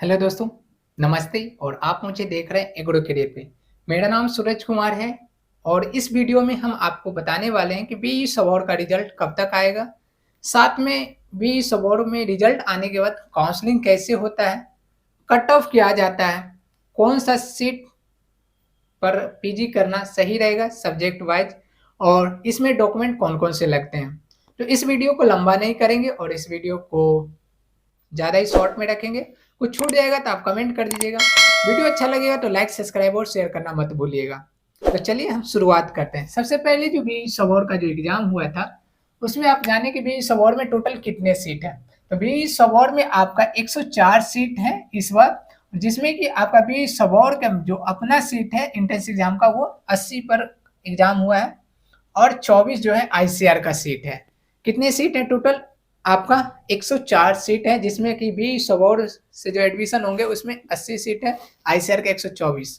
Hello दोस्तों, नमस्ते और आप मुझे देख रहे हैं एग्रो करियर पे। मेरा नाम सूरज कुमार है और इस वीडियो में हम आपको बताने वाले हैं कि बीई स्वॉर का रिजल्ट कब तक आएगा। साथ में बीई स्वॉर में रिजल्ट आने के बाद काउंसलिंग कैसे होता है, कट ऑफ किया जाता है, कौन सा सीट पर पीजी करना सही रहेगा सब्जेक्ट वाइज और इसमें डॉक्यूमेंट कौन-कौन से लगते हैं। तो इस वीडियो को लंबा नहीं करेंगे और इस वीडियो को ज़्यादा ही शॉर्ट में रखेंगे। कुछ छूट जाएगा तो आप कमेंट कर दीजिएगा। वीडियो अच्छा लगेगा तो लाइक, सब्सक्राइब और शेयर करना मत भूलिएगा। तो चलिए हम शुरुआत करते हैं। सबसे पहले जो बीई स्वॉर का जो एग्ज़ाम हुआ था, उसमें आप जाने कि बीई स्वॉर में टोटल कितने सीट हैं। तो बीई स्वॉर में आपका 104 सीट है इस बार, जिसमें कि आपका बीई स्वॉर का जो अपना सीट है एंट्रेंस एग्ज़ाम का वो 80 पर एग्ज़ाम हुआ है और 24 जो है आईसीआर का सीट है। कितने सीट है टोटल? आपका 104 सीट है, जिसमें कि बी स्वॉर से जो एडमिशन होंगे उसमें 80 सीट है, आईसीआर के 124।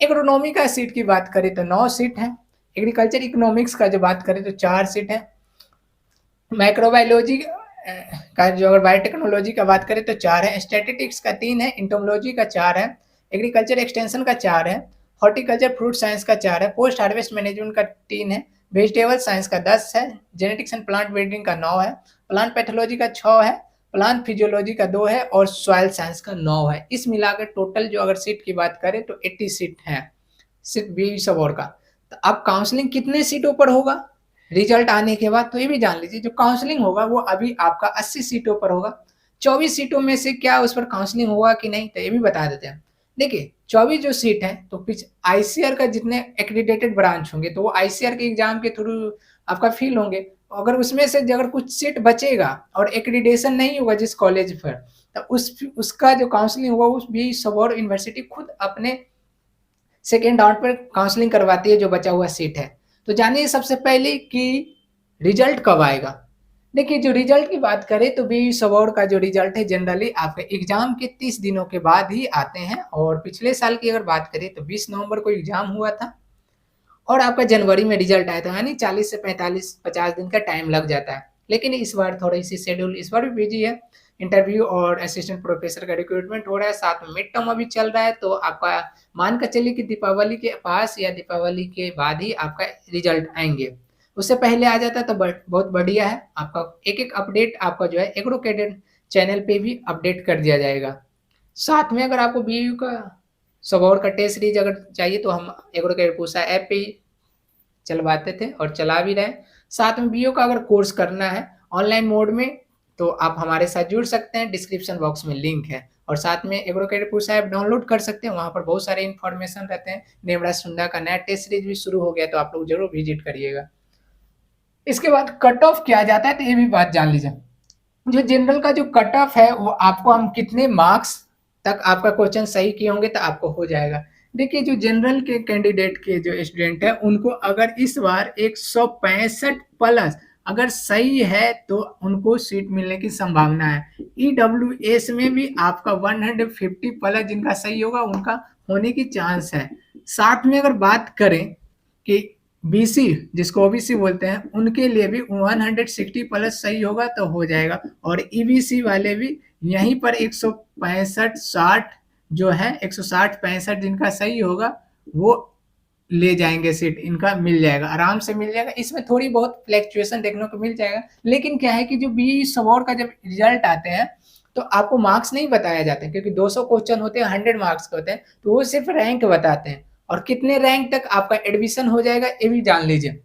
एग्रोनॉमी का सीट की बात करें तो 9 सीट है। एग्रीकल्चर इकोनॉमिक्स का जो बात करें तो 4 सीट है। माइक्रोबायोलॉजी का जो अगर बायोटेक्नोलॉजी का बात करें तो 4 है। स्टैटिस्टिक्स का 3 है। इंटोमोलॉजी का 4 है। एग्रीकल्चर एक्सटेंशन का 4 है। हॉर्टिकल्चर फ्रूट साइंस का 4 है। पोस्ट हार्वेस्ट मैनेजमेंट का 3 है। वेजिटेबल साइंस का 10 है। जेनेटिक्स एंड प्लांट ब्रीडिंग का 9 है। प्लांट पैथोलॉजी का 6 है। प्लांट फिजियोलॉजी का 2 है और सॉइल साइंस का 9 है। इस मिलाकर टोटल जो अगर सीट की बात करें तो 80 सीट है सिर्फ बी सब और का। तो अब काउंसलिंग कितने सीटों पर होगा रिजल्ट आने के बाद, तो ये भी जान लीजिए जो काउंसलिंग होगा वो अभी आपका 80 सीटों पर होगा। 24 सीटों में से क्या उस पर काउंसलिंग होगा कि नहीं, तो ये भी बता देते हैं। देखिए 24 जो सीट है तो कुछ आईसीआर का जितने एक्रीडेटेड ब्रांच होंगे तो वो आईसीआर के एग्जाम के थ्रू आपका फिल होंगे। अगर उसमें से अगर कुछ सीट बचेगा और एक्रीडेशन नहीं होगा जिस कॉलेज पर, तो उसका जो काउंसलिंग होगा उस बी सबौर यूनिवर्सिटी खुद अपने सेकेंड राउंड पर काउंसलिंग करवाती है जो बचा हुआ सीट है। तो जानिए सबसे पहले कि रिजल्ट कब आएगा। देखिए जो रिजल्ट की बात करें तो बी स्वॉर का जो रिजल्ट है जनरली आपके एग्जाम के 30 दिनों के बाद ही आते हैं और पिछले साल की अगर बात करें तो 20 नवंबर को एग्जाम हुआ था और आपका जनवरी में रिजल्ट आया था, यानी 40 से 45-50 दिन का टाइम लग जाता है। लेकिन इस बार थोड़ी सी शेड्यूल इस बार भी बिजी है। इंटरव्यू और असिस्टेंट प्रोफेसर का रिक्रूटमेंट हो रहा है, साथ में मिड टर्म अभी चल रहा है। तो आपका मान कर चलिए कि दीपावली के पास या दीपावली के बाद ही आपका रिजल्ट आएंगे। उससे पहले आ जाता तो बहुत बढ़िया है। आपका एक एक अपडेट आपका जो है एग्रो कैडेट चैनल पे भी अपडेट कर दिया जाएगा। साथ में अगर आपको बीयू का स्वॉर का टेस्ट सीरीज अगर चाहिए तो हम एग्रो कैडेट पूसा ऐप पे ही चलवाते थे और चला भी रहे। साथ में बीओ का अगर कोर्स करना है ऑनलाइन मोड में तो आप हमारे साथ जुड़ सकते हैं, डिस्क्रिप्शन बॉक्स में लिंक है। और साथ में एग्रोकेट पूसा ऐप डाउनलोड कर सकते हैं, वहाँ पर बहुत सारे इन्फॉर्मेशन रहते हैं। नेमरा सुंडा का नया टेस्ट सीरीज भी शुरू हो गया तो आप लोग जरूर विजिट करिएगा। इसके बाद कट ऑफ किया जाता है तो ये भी बात जान लीजिए। जो जनरल का जो कट ऑफ है वो आपको हम कितने मार्क्स तक आपका क्वेश्चन सही किए होंगे तो आपको हो जाएगा। देखिए जो जनरल के कैंडिडेट के जो स्टूडेंट है उनको अगर इस बार 165 प्लस अगर सही है तो उनको सीट मिलने की संभावना है। ईडब्ल्यूएस में भी आपका 150 प्लस जिनका सही होगा उनका होने की चांस है। साथ में अगर बात करें कि बीसी जिसको ओबीसी बोलते हैं उनके लिए भी 160 प्लस सही होगा तो हो जाएगा। और ईबीसी वाले भी यहीं पर 165-60 जो है 160-65 जिनका सही होगा वो ले जाएंगे, सीट इनका मिल जाएगा, आराम से मिल जाएगा। इसमें थोड़ी बहुत फ्लैक्चुएशन देखने को मिल जाएगा। लेकिन क्या है कि जो बी स्वॉर का जब रिजल्ट आते हैं तो आपको मार्क्स नहीं बताया जाते क्योंकि 200 क्वेश्चन होते हैं, 100 मार्क्स के होते हैं, तो वो सिर्फ रैंक बताते हैं और कितने रैंक तक आपका एडमिशन हो जाएगा ये भी जान लीजिए।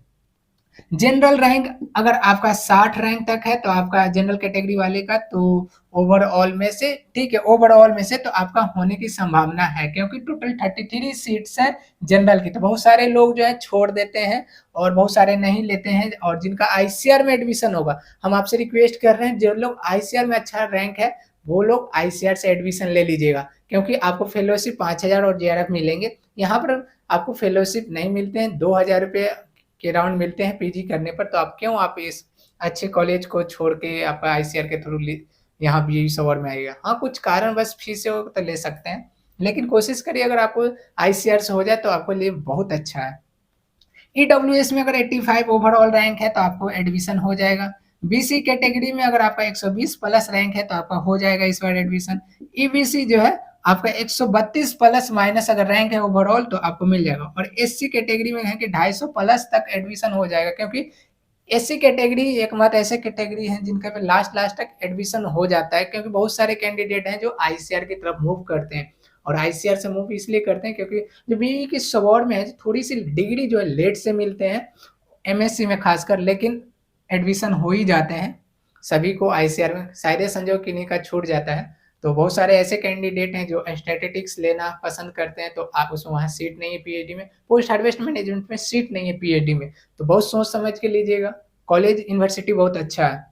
जनरल रैंक अगर आपका 60 रैंक तक है तो आपका जनरल कैटेगरी वाले का तो ओवरऑल में से ठीक है, ओवरऑल में से तो आपका होने की संभावना है क्योंकि टोटल 33 सीट्स है जनरल की। तो बहुत सारे लोग जो है छोड़ देते हैं और बहुत सारे नहीं लेते हैं। और जिनका आईसीआर में एडमिशन होगा हम आपसे रिक्वेस्ट कर रहे हैं जो लोग आईसीआर में अच्छा रैंक है वो लोग आईसीआर से एडमिशन ले लीजिएगा क्योंकि आपको फेलोशिप 5000 और जेआरएफ मिलेंगे। यहाँ पर आपको फेलोशिप नहीं मिलते हैं, 2000 रुपये के राउंड मिलते हैं पीजी करने पर। तो आप क्यों आप इस अच्छे कॉलेज को छोड़ के आप आईसीआर के थ्रू यहाँ बी सवर में आएगा। हाँ कुछ कारण बस फीस से हो तो ले सकते हैं, लेकिन कोशिश करिए अगर आपको आईसीआर से हो जाए तो आपके लिए बहुत अच्छा है। ईडब्ल्यूएस में अगर 85 ओवरऑल रैंक है तो आपको एडमिशन हो जाएगा। बीसी कैटेगरी में अगर आपका 120 प्लस रैंक है तो आपका हो जाएगा इस बार एडमिशन। ईबीसी जो है आपका 132 प्लस माइनस अगर रैंक है ओवरऑल तो आपको मिल जाएगा। और एससी कैटेगरी में है कि 250 प्लस तक एडमिशन हो जाएगा, क्योंकि एससी कैटेगरी एकमात्र ऐसे कैटेगरी है जिनका पे लास्ट लास्ट तक एडमिशन हो जाता है, क्योंकि बहुत सारे कैंडिडेट हैं जो आईसीआर की तरफ मूव करते हैं। और आईसीआर से मूव इसलिए करते हैं क्योंकि जो बीई की स्वॉर्ड में है थोड़ी सी डिग्री जो है लेट से मिलते हैं एमएससी में खासकर, लेकिन एडमिशन हो ही जाते हैं सभी को आईसीआर में, शायद संजोग किन्हीं का छूट जाता है। तो बहुत सारे ऐसे कैंडिडेट हैं जो स्टैटिस्टिक्स लेना पसंद करते हैं, तो आप उसमें वहाँ सीट नहीं है पीएचडी में, पोस्ट हार्वेस्ट मैनेजमेंट में सीट नहीं है पीएचडी में, तो बहुत सोच समझ के लीजिएगा। कॉलेज यूनिवर्सिटी बहुत अच्छा है।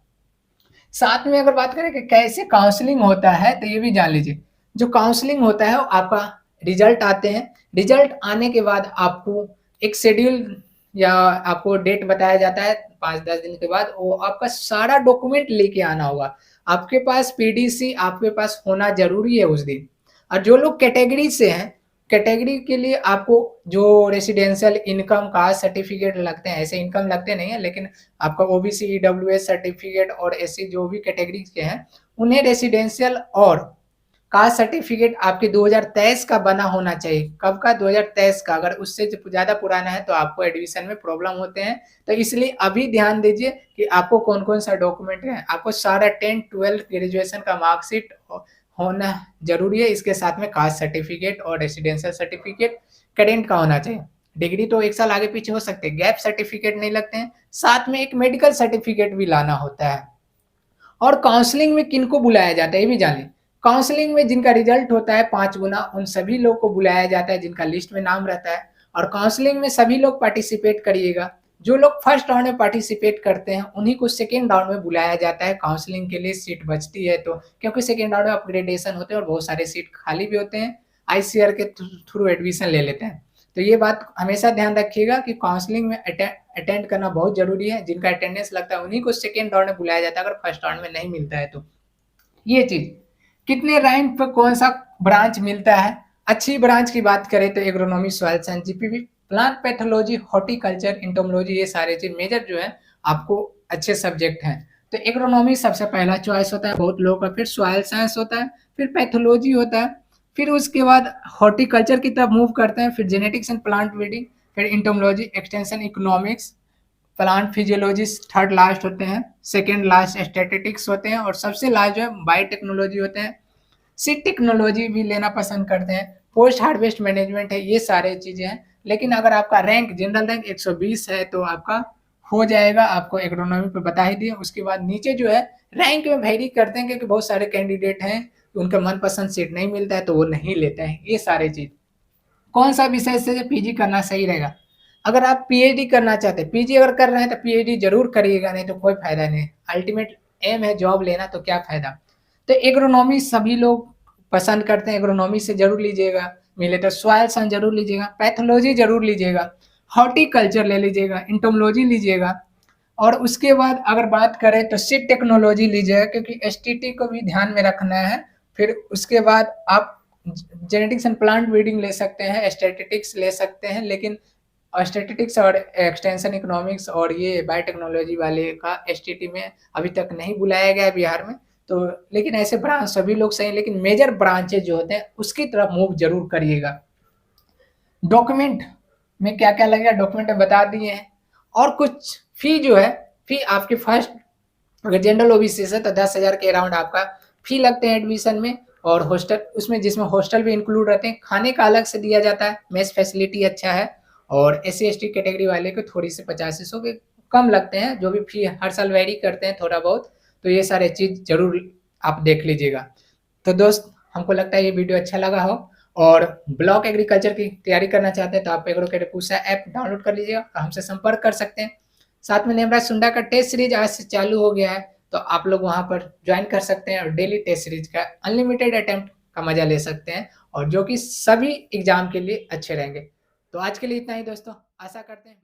साथ में अगर बात करें कि कैसे काउंसलिंग होता है तो ये भी जान लीजिए। जो काउंसलिंग होता है वो आपका रिजल्ट आते हैं, रिजल्ट आने के बाद आपको एक शेड्यूल या आपको डेट बताया जाता है 5-10 दिन के बाद, वो आपका सारा डॉक्यूमेंट लेके आना होगा। आपके पास पीडीसी आपके पास होना जरूरी है उस दिन। और जो लोग कैटेगरी से हैं, कैटेगरी के लिए आपको जो रेसिडेंशियल इनकम कास्ट सर्टिफिकेट लगते हैं, ऐसे इनकम लगते नहीं है, लेकिन आपका ओबीसी ईडब्ल्यूएस सर्टिफिकेट और एससी जो भी कैटेगरी के हैं उन्हें रेसिडेंशियल और कास्ट सर्टिफिकेट आपके 2023 का बना होना चाहिए। कब का? 2023 का। अगर उससे ज्यादा पुराना है तो आपको एडमिशन में प्रॉब्लम होते हैं। तो इसलिए अभी ध्यान दीजिए कि आपको कौन कौन सा डॉक्यूमेंट है। आपको सारा 10-12 ग्रेजुएशन का मार्कशीट होना जरूरी है, इसके साथ में कास्ट सर्टिफिकेट और रेसिडेंशियल सर्टिफिकेट करेंट का होना चाहिए। डिग्री तो 1 साल आगे पीछे हो सकते हैं, गैप सर्टिफिकेट नहीं लगते हैं। साथ में एक मेडिकल सर्टिफिकेट भी लाना होता है। और काउंसलिंग में किनको बुलाया जाता है ये भी जान लें। काउंसलिंग में जिनका रिजल्ट होता है 5 गुना, उन सभी लोग को बुलाया जाता है जिनका लिस्ट में नाम रहता है। और काउंसलिंग में सभी लोग पार्टिसिपेट करिएगा। जो लोग फर्स्ट राउंड में पार्टिसिपेट करते हैं उन्हीं को सेकेंड राउंड में बुलाया जाता है। काउंसलिंग के लिए सीट बचती है तो, क्योंकि सेकेंड राउंड में अपग्रेडेशन होते हैं और बहुत सारे सीट खाली भी होते हैं, आईसीआर के थ्रू एडमिशन ले लेते हैं। तो ये बात हमेशा ध्यान रखिएगा कि काउंसलिंग में अटेंड करना बहुत जरूरी है। जिनका अटेंडेंस लगता है उन्हीं को सेकेंड राउंड में बुलाया जाता है, अगर फर्स्ट राउंड में नहीं मिलता है तो। ये चीज, कितने रैंक पर कौन सा ब्रांच मिलता है। अच्छी ब्रांच की बात करें तो agronomy, soil science, GPB, plant pathology, horticulture, entomology, ये सारे चीज मेजर जो है आपको अच्छे सब्जेक्ट हैं। तो एग्रोनॉमी सबसे पहला चॉइस होता है बहुत लोगों का, फिर सॉइल साइंस होता है, फिर पैथोलॉजी होता है, फिर उसके बाद हॉर्टिकल्चर की तरफ मूव करते हैं, फिर जेनेटिक्स एंड प्लांट ब्रीडिंग, फिर entomology, extension economics, plant physiologist third last होते हैं, सेकेंड लास्ट स्टैटिस्टिक्स होते हैं, और सबसे लास्ट जो है बायोटेक्नोलॉजी होते हैं। सीड टेक्नोलॉजी भी लेना पसंद करते हैं, पोस्ट हार्वेस्ट मैनेजमेंट है, ये सारे चीजें हैं। लेकिन अगर आपका रैंक जनरल रैंक 120 है तो आपका हो जाएगा। आपको एग्रोनॉमी पे बता ही दिए। उसके बाद नीचे जो है रैंक में वेरी करते हैं, क्योंकि बहुत सारे कैंडिडेट हैं उनका मनपसंद सीट नहीं मिलता है तो वो नहीं लेते हैं। ये सारे चीज, कौन सा विषय से पीजी करना सही रहेगा। अगर आप पीएचडी करना चाहते हैं, पीजी अगर कर रहे हैं तो पीएचडी जरूर करिएगा, नहीं तो कोई फायदा नहीं। अल्टीमेट एम है जॉब लेना, तो क्या फायदा। तो एग्रोनॉमी सभी लोग पसंद करते हैं, एग्रोनॉमी से जरूर लीजिएगा। मिले तो सॉइल साइंस जरूर लीजिएगा, पैथोलॉजी जरूर लीजिएगा, हॉर्टिकल्चर ले लीजिएगा, इंटोमोलॉजी लीजिएगा। और उसके बाद अगर बात करें तो सीड टेक्नोलॉजी लीजिएगा, क्योंकि एसटीटी को भी ध्यान में रखना है। फिर उसके बाद आप जेनेटिक्स एंड प्लांट ब्रीडिंग ले सकते हैं, स्टैटिस्टिक्स ले सकते हैं, लेकिन स्टैटिस्टिक्स और एक्सटेंशन इकोनॉमिक्स और ये बायोटेक्नोलॉजी वाले का एसटीटी में अभी तक नहीं बुलाया गया बिहार में। तो लेकिन ऐसे ब्रांच सभी लोग सही, लेकिन मेजर ब्रांचेज जो होते हैं उसकी तरफ मूव जरूर करिएगा। डॉक्यूमेंट में क्या क्या लगेगा डॉक्यूमेंट में बता दिए हैं। और कुछ फी जो है, फी आपकी फर्स्ट अगर जनरल ओबीसी से तो 10,000 के अराउंड आपका फी लगते हैं एडमिशन में। और हॉस्टल उसमें, जिसमें हॉस्टल भी इंक्लूड रहते हैं, खाने का अलग से दिया जाता है, मेस फैसिलिटी अच्छा है। और एससी एसटी कैटेगरी वाले को थोड़ी से 50-100 के कम लगते हैं, जो भी फी हर साल वेरी करते हैं थोड़ा बहुत। तो ये सारे चीज जरूर आप देख लीजिएगा। तो दोस्त, हमको लगता है ये वीडियो अच्छा लगा हो। और ब्लॉक एग्रीकल्चर की तैयारी करना चाहते हैं तो आप एग्रोकेटपूसा ऐप डाउनलोड कर लीजिएगा, हमसे संपर्क कर सकते हैं। साथ में नेमराज सुंडा का टेस्ट सीरीज आज से चालू हो गया है, तो आप लोग वहां पर ज्वाइन कर सकते हैं और डेली टेस्ट सीरीज का अनलिमिटेड अटेम्प्ट का मजा ले सकते हैं, और जो कि सभी एग्जाम के लिए अच्छे रहेंगे। तो आज के लिए इतना ही दोस्तों, आशा करते हैं।